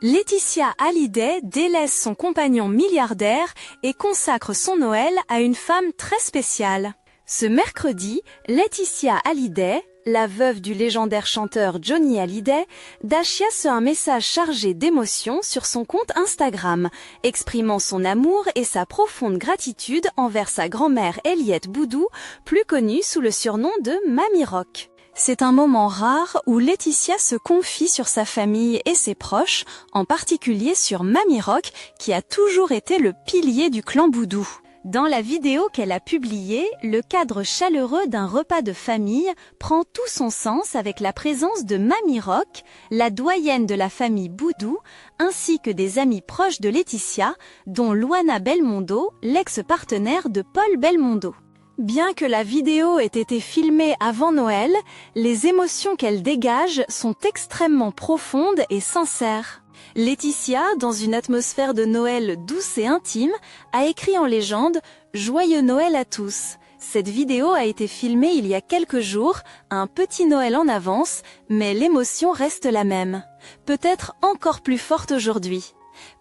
Laetitia Hallyday délaisse son compagnon milliardaire et consacre son Noël à une femme très spéciale. Ce mercredi, Laetitia Hallyday, la veuve du légendaire chanteur Johnny Hallyday, déchaîne un message chargé d'émotions sur son compte Instagram, exprimant son amour et sa profonde gratitude envers sa grand-mère Eliette Boudou, plus connue sous le surnom de Mamie Rock. C'est un moment rare où Laetitia se confie sur sa famille et ses proches, en particulier sur Mamie Rock, qui a toujours été le pilier du clan Boudou. Dans la vidéo qu'elle a publiée, le cadre chaleureux d'un repas de famille prend tout son sens avec la présence de Mamie Rock, la doyenne de la famille Boudou, ainsi que des amis proches de Laetitia, dont Luana Belmondo, l'ex-partenaire de Paul Belmondo. Bien que la vidéo ait été filmée avant Noël, les émotions qu'elle dégage sont extrêmement profondes et sincères. Laetitia, dans une atmosphère de Noël douce et intime, a écrit en légende « Joyeux Noël à tous ». Cette vidéo a été filmée il y a quelques jours, un petit Noël en avance, mais l'émotion reste la même. Peut-être encore plus forte aujourd'hui.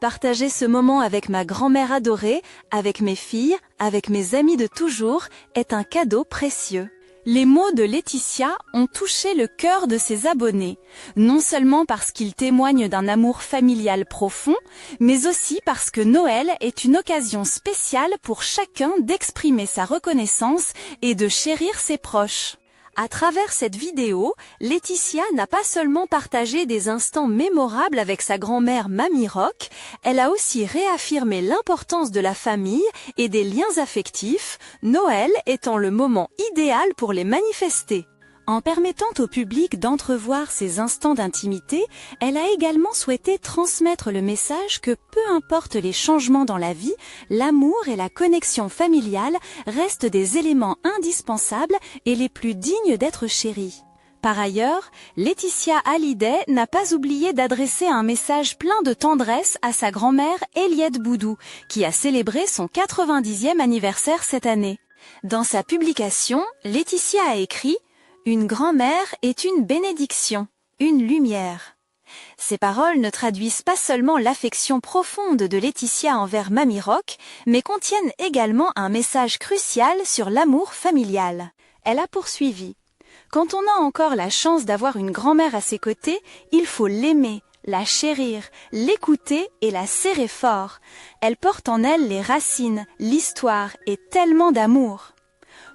Partager ce moment avec ma grand-mère adorée, avec mes filles, avec mes amis de toujours, est un cadeau précieux. Les mots de Laetitia ont touché le cœur de ses abonnés, non seulement parce qu'ils témoignent d'un amour familial profond, mais aussi parce que Noël est une occasion spéciale pour chacun d'exprimer sa reconnaissance et de chérir ses proches. À travers cette vidéo, Laetitia n'a pas seulement partagé des instants mémorables avec sa grand-mère Mamie Rock, elle a aussi réaffirmé l'importance de la famille et des liens affectifs, Noël étant le moment idéal pour les manifester. En permettant au public d'entrevoir ces instants d'intimité, elle a également souhaité transmettre le message que peu importe les changements dans la vie, l'amour et la connexion familiale restent des éléments indispensables et les plus dignes d'être chéris. Par ailleurs, Laetitia Hallyday n'a pas oublié d'adresser un message plein de tendresse à sa grand-mère Eliette Boudou, qui a célébré son 90e anniversaire cette année. Dans sa publication, Laetitia a écrit « Une grand-mère est une bénédiction, une lumière ». Ces paroles ne traduisent pas seulement l'affection profonde de Laetitia envers Mamie Rock, mais contiennent également un message crucial sur l'amour familial. Elle a poursuivi « Quand on a encore la chance d'avoir une grand-mère à ses côtés, il faut l'aimer, la chérir, l'écouter et la serrer fort. Elle porte en elle les racines, l'histoire et tellement d'amour. »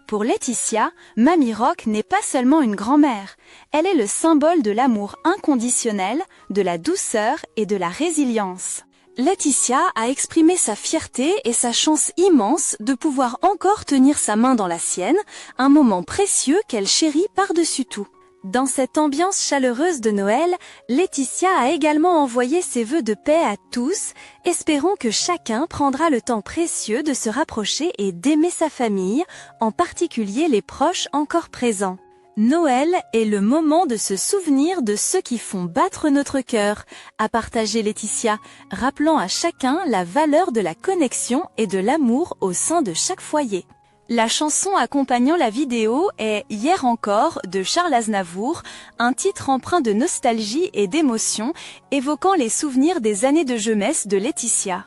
Pour Laetitia, Mamie Rock n'est pas seulement une grand-mère, elle est le symbole de l'amour inconditionnel, de la douceur et de la résilience. Laetitia a exprimé sa fierté et sa chance immense de pouvoir encore tenir sa main dans la sienne, un moment précieux qu'elle chérit par-dessus tout. Dans cette ambiance chaleureuse de Noël, Laetitia a également envoyé ses vœux de paix à tous. Espérons que chacun prendra le temps précieux de se rapprocher et d'aimer sa famille, en particulier les proches encore présents. Noël est le moment de se souvenir de ceux qui font battre notre cœur, a partagé Laetitia, rappelant à chacun la valeur de la connexion et de l'amour au sein de chaque foyer. La chanson accompagnant la vidéo est « Hier encore » de Charles Aznavour, un titre empreint de nostalgie et d'émotion, évoquant les souvenirs des années de jeunesse de Laetitia.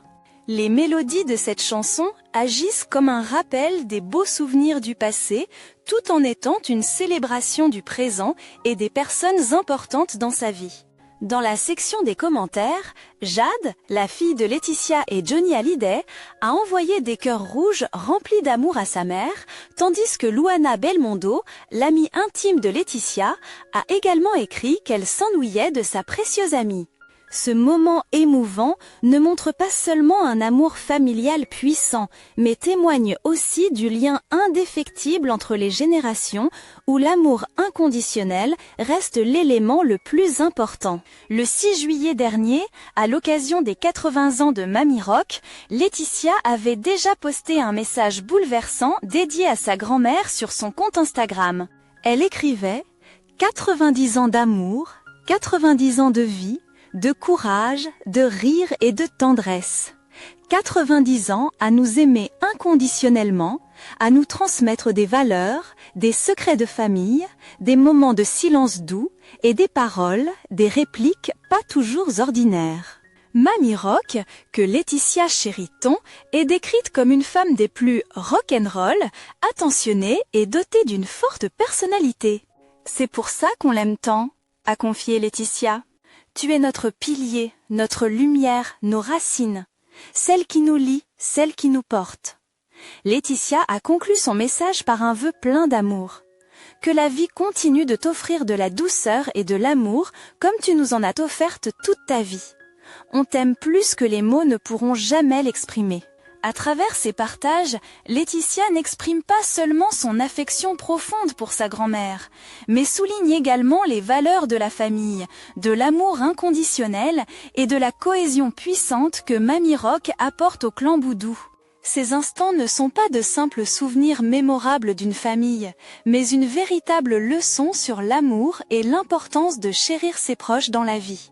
Les mélodies de cette chanson agissent comme un rappel des beaux souvenirs du passé, tout en étant une célébration du présent et des personnes importantes dans sa vie. Dans la section des commentaires, Jade, la fille de Laetitia et Johnny Hallyday, a envoyé des cœurs rouges remplis d'amour à sa mère, tandis que Luana Belmondo, l'amie intime de Laetitia, a également écrit qu'elle s'ennuyait de sa précieuse amie. Ce moment émouvant ne montre pas seulement un amour familial puissant, mais témoigne aussi du lien indéfectible entre les générations, où l'amour inconditionnel reste l'élément le plus important. Le 6 juillet dernier, à l'occasion des 80 ans de Mamie Rock, Laetitia avait déjà posté un message bouleversant dédié à sa grand-mère sur son compte Instagram. Elle écrivait « 90 ans d'amour, 90 ans de vie, de courage, de rire et de tendresse. 90 ans à nous aimer inconditionnellement, à nous transmettre des valeurs, des secrets de famille, des moments de silence doux et des paroles, des répliques pas toujours ordinaires. » Mamie Rock, que Laetitia chérit tant, est décrite comme une femme des plus rock'n'roll, attentionnée et dotée d'une forte personnalité. C'est pour ça qu'on l'aime tant, a confié Laetitia. Tu es notre pilier, notre lumière, nos racines, celle qui nous lie, celle qui nous porte. Laetitia a conclu son message par un vœu plein d'amour. Que la vie continue de t'offrir de la douceur et de l'amour comme tu nous en as offerte toute ta vie. On t'aime plus que les mots ne pourront jamais l'exprimer. À travers ces partages, Laetitia n'exprime pas seulement son affection profonde pour sa grand-mère, mais souligne également les valeurs de la famille, de l'amour inconditionnel et de la cohésion puissante que Mamie Rock apporte au clan Boudou. Ces instants ne sont pas de simples souvenirs mémorables d'une famille, mais une véritable leçon sur l'amour et l'importance de chérir ses proches dans la vie.